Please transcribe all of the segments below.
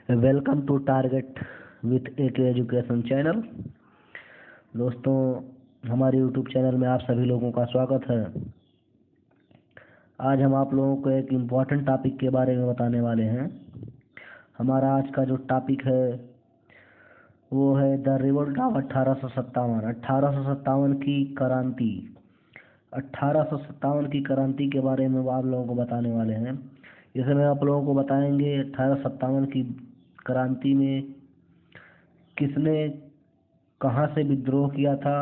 Welcome to target with AK education channel. दोस्तों, हमारे YouTube channel में आप सभी लोगों का स्वागत है। आज हम आप लोगों को एक इम्पॉर्टेंट टॉपिक के बारे में बताने वाले हैं। हमारा आज का जो टॉपिक है वो है द रिवोल्ट ऑफ 1857। 1857 की क्रांति। 1857 की क्रांति के बारे में आप लोगों को बताने वाले हैं। इसमें आप लोगों को बताएंगे 1857 की क्रांति में किसने कहाँ से विद्रोह किया था,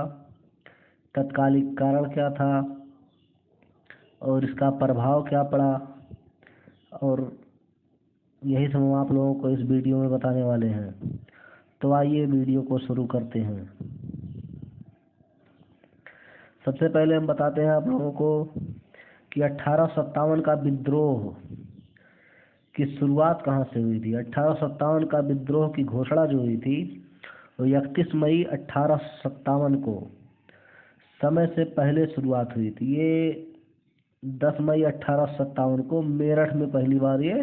तत्कालिक कारण क्या था और इसका प्रभाव क्या पड़ा, और यही सब हम आप लोगों को इस वीडियो में बताने वाले हैं। तो आइए वीडियो को शुरू करते हैं। सबसे पहले हम बताते हैं आप लोगों को कि 1857 का विद्रोह की शुरुआत कहाँ से हुई थी। 1857 का विद्रोह की घोषणा जो हुई थी वो 31 मई 1857 को समय से पहले शुरुआत हुई थी। ये 10 मई 1857 को मेरठ में पहली बार ये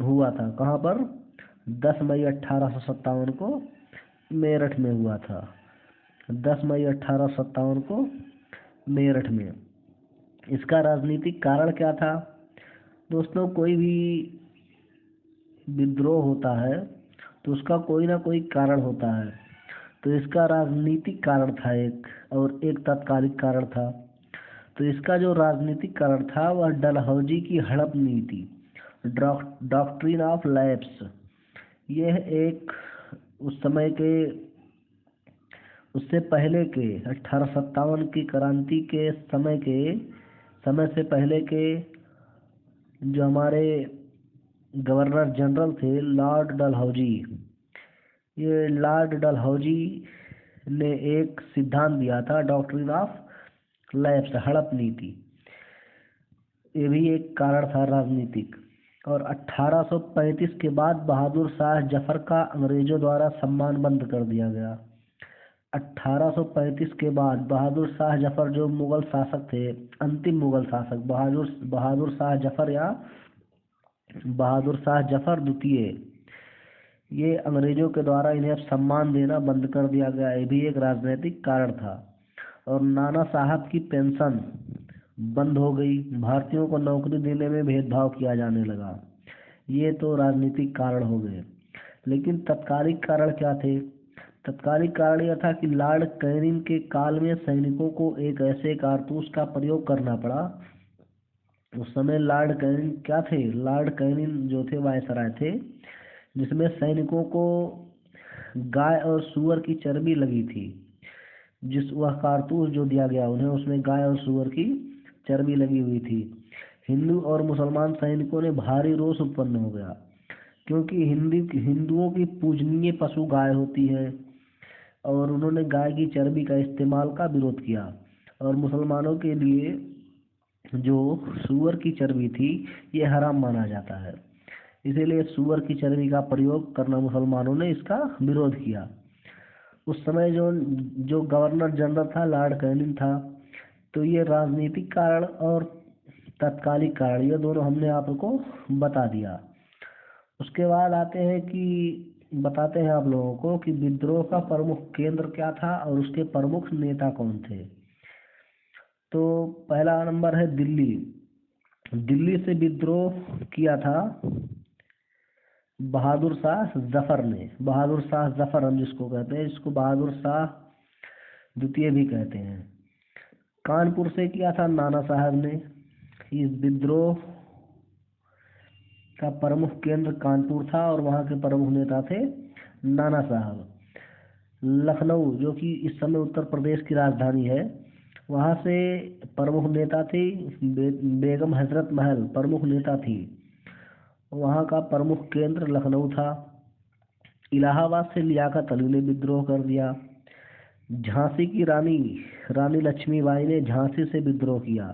हुआ था। कहाँ पर? 10 मई 1857 को मेरठ में हुआ था। 10 मई 1857 को मेरठ में। इसका राजनीतिक कारण क्या था? दोस्तों, कोई भी विद्रोह होता है तो उसका कोई ना कोई कारण होता है। तो इसका राजनीतिक कारण था एक, और एक तात्कालिक कारण था। तो इसका जो राजनीतिक कारण था वह डलहौजी की हड़प नीति, डॉक्ट्रिन ऑफ लैप्स। यह एक उस समय के, उससे पहले के 1857 की क्रांति के समय से पहले के जो हमारे गवर्नर जनरल थे लॉर्ड डलहौजी, ये लॉर्ड डलहौजी ने एक सिद्धांत दिया था, डॉक्ट्रिन ऑफ लैप्स, हड़प नीति। ये भी एक कारण था राजनीतिक। और 1835 के बाद बहादुर शाह जफर का अंग्रेजों द्वारा सम्मान बंद कर दिया गया। 1835 के बाद बहादुर शाह जफर जो मुगल शासक थे, अंतिम मुगल शासक बहादुर शाह जफर या बहादुर शाह जफर द्वितीय, ये अंग्रेजों के द्वारा इन्हें सम्मान देना बंद कर दिया गया। ये भी एक राजनीतिक कारण था। और नाना साहब की पेंशन बंद हो गई। भारतीयों को नौकरी देने में भेदभाव किया जाने लगा। ये तो राजनीतिक कारण हो गए। लेकिन तत्कालिक कारण क्या थे? तत्कालिक कारण यह था कि लॉर्ड कैनिंग के काल में सैनिकों को एक ऐसे कारतूस का प्रयोग करना पड़ा। उस समय लॉर्ड कैनिंग क्या थे? लॉर्ड कैनिंग जो थे वायसराय थे, जिसमें सैनिकों को गाय और सूअर की चर्बी लगी थी। वह कारतूस जो दिया गया उन्हें, उसमें गाय और सूअर की चर्बी लगी हुई थी। हिंदू और मुसलमान सैनिकों ने भारी रोष उत्पन्न हो गया, क्योंकि हिंदुओं की पूजनीय पशु गाय होती है और उन्होंने गाय की चर्बी का इस्तेमाल का विरोध किया। और मुसलमानों के लिए जो सूअर की चर्बी थी ये हराम माना जाता है, इसीलिए सूअर की चर्बी का प्रयोग करना मुसलमानों ने इसका विरोध किया। उस समय जो गवर्नर जनरल था लॉर्ड कैनिंग था। तो ये राजनीतिक कारण और तात्कालिक कारण, ये दोनों हमने आपको बता दिया। उसके बाद बताते हैं आप लोगों को कि विद्रोह का प्रमुख केंद्र क्या था और उसके प्रमुख नेता कौन थे। तो पहला नंबर है दिल्ली। दिल्ली से विद्रोह किया था बहादुर शाह जफर ने। बहादुर शाह जफर हम जिसको कहते हैं, जिसको बहादुर शाह द्वितीय भी कहते हैं। कानपुर से किया था नाना साहब ने। इस विद्रोह का प्रमुख केंद्र कानपुर था और वहाँ के प्रमुख नेता थे नाना साहब। लखनऊ, जो कि इस समय उत्तर प्रदेश की राजधानी है, वहाँ से प्रमुख नेता थी बेगम हजरत महल, प्रमुख नेता थी। वहाँ का प्रमुख केंद्र लखनऊ था। इलाहाबाद से लियाकत अली ने विद्रोह कर दिया। झांसी की रानी लक्ष्मीबाई ने झांसी से विद्रोह किया।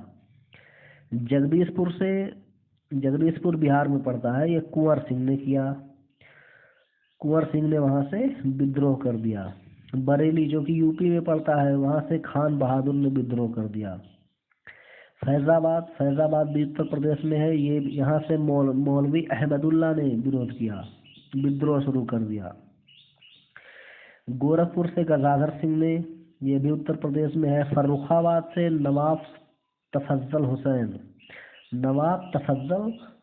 जगदीशपुर बिहार में पड़ता है, ये कुंवर सिंह ने किया। कुंवर सिंह ने वहां से विद्रोह कर दिया। बरेली, जो कि यूपी में पड़ता है, वहां से खान बहादुर ने विद्रोह कर दिया। फैजाबाद भी उत्तर प्रदेश में है, ये यहाँ से मौलवी अहमदुल्ला ने विरोध किया। विद्रोह शुरू कर दिया। गोरखपुर से गंगाधर सिंह ने, ये भी उत्तर प्रदेश में है। फर्रुखाबाद से नवाब तफज्जल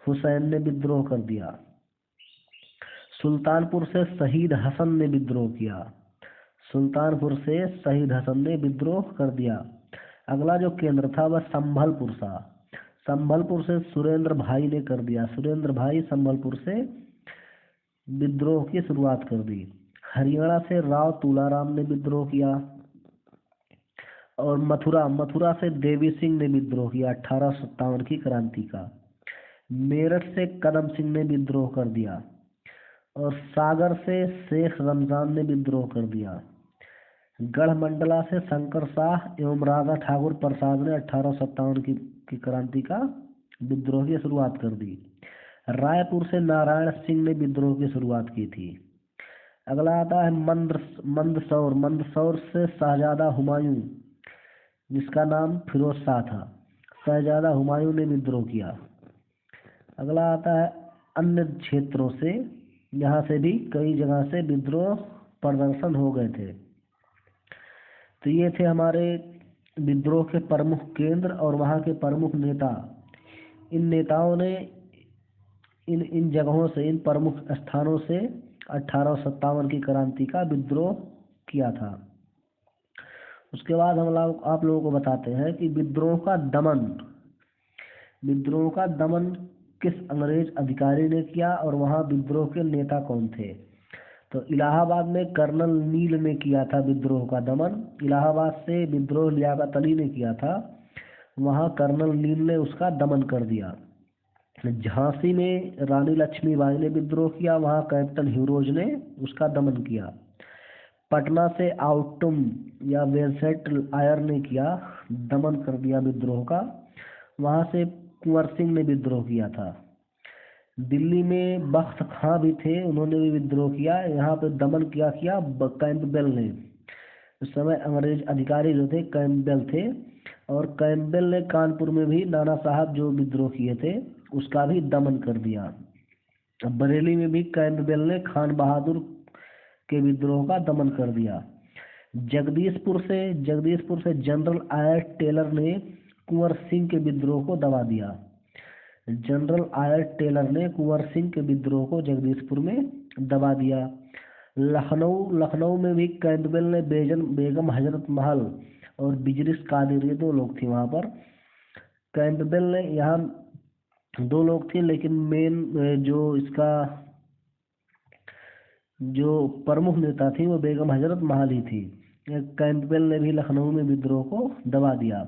हुसैन ने विद्रोह कर दिया। सुल्तानपुर से शहीद हसन ने विद्रोह किया। सुल्तानपुर से शहीद हसन ने विद्रोह कर दिया। अगला जो केंद्र था वह संभलपुर था। संभलपुर से सुरेंद्र भाई ने कर दिया। सुरेंद्र भाई संभलपुर से विद्रोह की शुरुआत कर दी। हरियाणा से राव तुलाराम ने विद्रोह किया। और मथुरा से देवी सिंह ने विद्रोह किया 1857 की क्रांति का। मेरठ से कदम सिंह ने विद्रोह कर दिया। और सागर से शेख रमजान ने विद्रोह कर दिया। गढ़मंडला से शंकर शाह एवं राजा ठाकुर प्रसाद ने 1857 की क्रांति का विद्रोह की शुरुआत कर दी। रायपुर से नारायण सिंह ने विद्रोह की शुरुआत की थी। अगला आता है मंदसौर से शहजादा हुमायूं, जिसका नाम फिरोज शाह था, शहजादा हुमायूं ने विद्रोह किया। अगला आता है अन्य क्षेत्रों से, यहाँ से भी कई जगह से विद्रोह प्रदर्शन हो गए थे। तो ये थे हमारे विद्रोह के प्रमुख केंद्र और वहाँ के प्रमुख नेता। इन नेताओं ने इन जगहों से, इन प्रमुख स्थानों से 1857 की क्रांति का विद्रोह किया था। उसके बाद आप लोगों को बताते हैं कि विद्रोह का दमन किस अंग्रेज अधिकारी ने किया और वहाँ विद्रोह के नेता कौन थे। तो इलाहाबाद में कर्नल नील ने किया था विद्रोह का दमन। इलाहाबाद से विद्रोह लियाकत अली ने किया था, वहाँ कर्नल नील ने उसका दमन कर दिया। झांसी में रानी लक्ष्मीबाई ने विद्रोह किया, वहाँ कैप्टन ह्यूरोज ने उसका दमन किया। पटना से आउटुम या वेंसेट आयर ने किया, दमन कर दिया विद्रोह का, वहाँ से कुंवर सिंह ने विद्रोह किया था। दिल्ली में बख्त खां भी थे, उन्होंने भी विद्रोह किया। यहाँ पे दमन किया कैंपबेल ने। उस समय अंग्रेज अधिकारी जो थे कैंपबेल थे, और कैंपबेल ने कानपुर में भी नाना साहब जो विद्रोह किए थे उसका भी दमन कर दिया। बरेली में भी कैंपबेल ने खान बहादुर के विद्रोह का दमन कर दिया। जगदीशपुर से जनरल आयर टेलर ने कुंवर सिंह के विद्रोह को दबा दिया। जनरल आयर टेलर ने कुंवर सिंह के विद्रोह को जगदीशपुर में दबा दिया। लखनऊ में भी कैंपबेल ने बेगम हजरत महल और बिजरिस कादिर, ये 2 लोग थे वहाँ पर। कैंपबेल ने यहाँ 2 लोग थे, लेकिन मेन जो प्रमुख नेता थी वो बेगम हजरत महल ही थी। कैंपबेल ने भी लखनऊ में विद्रोह को दबा दिया।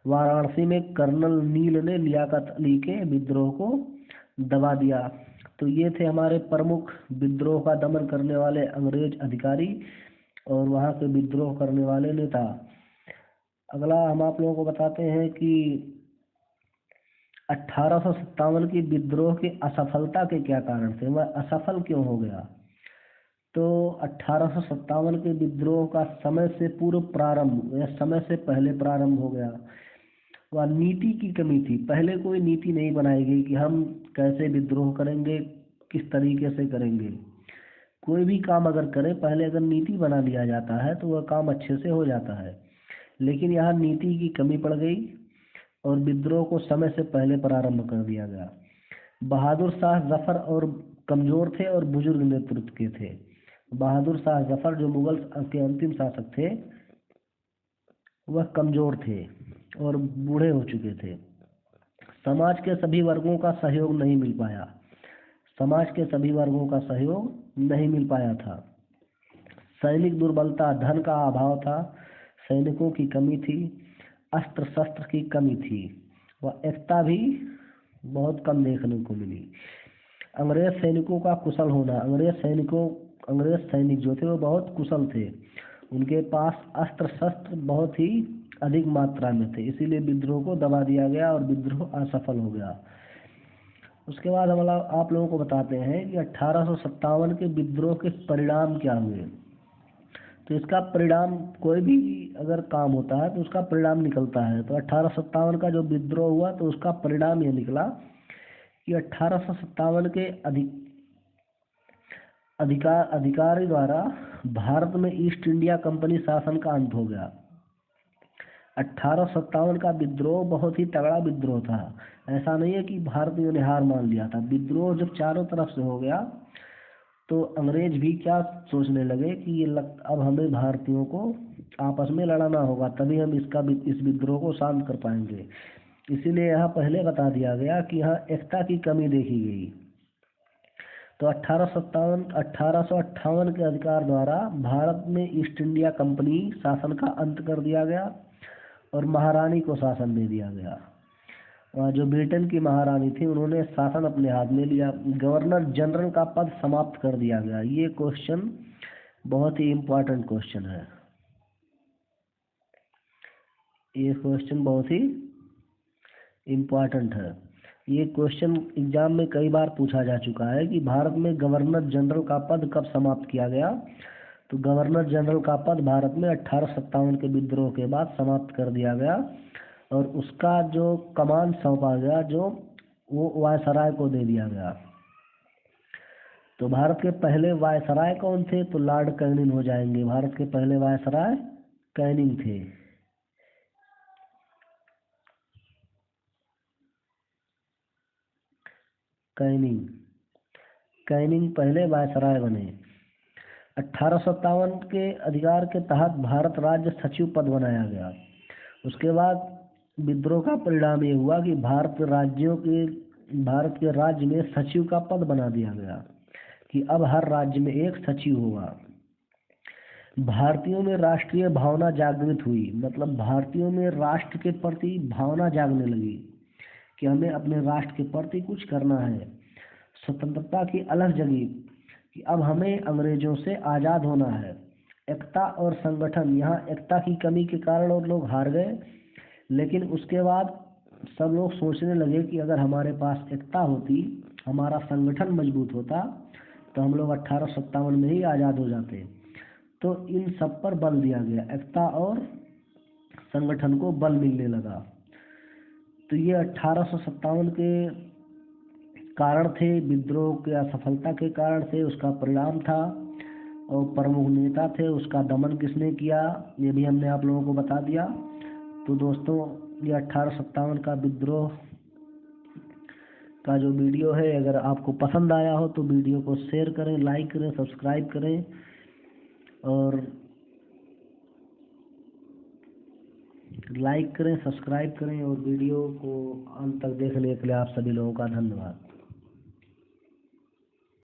वाराणसी में कर्नल नील ने लियाकत अली के विद्रोह को दबा दिया। तो ये थे हमारे प्रमुख विद्रोह का दमन करने वाले अंग्रेज अधिकारी और वहाँ के विद्रोह करने वाले नेता। अगला हम आप लोगों को बताते हैं कि 1857 की विद्रोह की असफलता के क्या कारण थे, वह असफल क्यों हो गया। तो 1857 के विद्रोह का समय से पूर्व प्रारंभ या समय से पहले प्रारंभ हो गया। वह नीति की कमी थी। पहले कोई नीति नहीं बनाई गई कि हम कैसे विद्रोह करेंगे, किस तरीके से करेंगे। कोई भी काम अगर करें, पहले अगर नीति बना लिया जाता है तो वह काम अच्छे से हो जाता है। लेकिन यहाँ नीति की कमी पड़ गई और विद्रोह को समय से पहले प्रारंभ कर दिया गया। बहादुर शाह जफर और कमजोर थे और बुजुर्ग नेतृत्व के थे। बहादुर शाह जफर जो मुगल के अंतिम शासक थे वह कमजोर थे और बूढ़े हो चुके थे। समाज के सभी वर्गों का सहयोग नहीं मिल पाया था। सैनिक दुर्बलता, धन का अभाव था, सैनिकों की कमी थी, अस्त्र शस्त्र की कमी थी, वह एकता भी बहुत कम देखने को मिली। अंग्रेज सैनिकों का कुशल होना, अंग्रेज सैनिक जो थे वो बहुत कुशल थे, उनके पास अस्त्र शस्त्र बहुत ही अधिक मात्रा में थे, इसीलिए विद्रोह को दबा दिया गया और विद्रोह असफल हो गया। उसके बाद हम आप लोगों को बताते हैं कि 1857 के विद्रोह के परिणाम क्या हुए। तो इसका परिणाम, कोई भी अगर काम होता है तो उसका परिणाम निकलता है। तो 1857 का जो विद्रोह हुआ तो उसका परिणाम ये निकला कि 1857 अधिकारी द्वारा भारत में ईस्ट इंडिया कंपनी शासन का अंत हो गया। 1857 का विद्रोह बहुत ही तगड़ा विद्रोह था। ऐसा नहीं है कि भारतीयों ने हार मान लिया था। विद्रोह जब चारों तरफ से हो गया तो अंग्रेज भी क्या सोचने लगे कि अब हमें भारतीयों को आपस में लड़ाना होगा, तभी हम इस विद्रोह को शांत कर पाएंगे। इसीलिए यहाँ पहले बता दिया गया कि यहाँ एकता की कमी देखी गई। तो 1858 के अधिकार द्वारा भारत में ईस्ट इंडिया कंपनी शासन का अंत कर दिया गया और महारानी को शासन दे दिया गया। जो ब्रिटेन की महारानी थी उन्होंने शासन अपने हाथ में लिया। गवर्नर जनरल का पद समाप्त कर दिया गया। ये क्वेश्चन बहुत ही इम्पोर्टेंट क्वेश्चन है। ये क्वेश्चन बहुत ही इम्पोर्टेंट है। ये क्वेश्चन एग्जाम में कई बार पूछा जा चुका है कि भारत में गवर्नर जनरल का पद कब समाप्त किया गया। तो गवर्नर जनरल का पद भारत में 1857 के विद्रोह के बाद समाप्त कर दिया गया और उसका जो कमान सौंपा गया वो वायसराय को दे दिया गया। तो भारत के पहले वायसराय कौन थे? तो लॉर्ड कैनिंग हो जाएंगे। भारत के पहले वायसराय कैनिंग थे। कैनिंग पहले वायसराय बने। 1857 के अधिकार के तहत भारत राज्य सचिव पद बनाया गया। उसके बाद विद्रोह का परिणाम ये हुआ कि भारत के राज्य में सचिव का पद बना दिया गया कि अब हर राज्य में एक सचिव होगा। भारतीयों में राष्ट्रीय भावना जागृत हुई, मतलब भारतीयों में राष्ट्र के प्रति भावना जागने लगी कि हमें अपने राष्ट्र के प्रति कुछ करना है। स्वतंत्रता की अलग जगी कि अब हमें अंग्रेजों से आज़ाद होना है। एकता और संगठन, यहाँ एकता की कमी के कारण और लोग हार गए, लेकिन उसके बाद सब लोग सोचने लगे कि अगर हमारे पास एकता होती, हमारा संगठन मजबूत होता, तो हम लोग 1857 में ही आज़ाद हो जाते। तो इन सब पर बल दिया गया, एकता और संगठन को बल मिलने लगा। तो ये 1857 के कारण थे, विद्रोह के असफलता के कारण थे, उसका परिणाम था। और प्रमुख नेता थे, उसका दमन किसने किया ये भी हमने आप लोगों को बता दिया। तो दोस्तों, ये 1857 का विद्रोह का जो वीडियो है, अगर आपको पसंद आया हो तो वीडियो को शेयर करें, लाइक करें, सब्सक्राइब करें और वीडियो को अंत तक देखने के लिए आप सभी लोगों का धन्यवाद।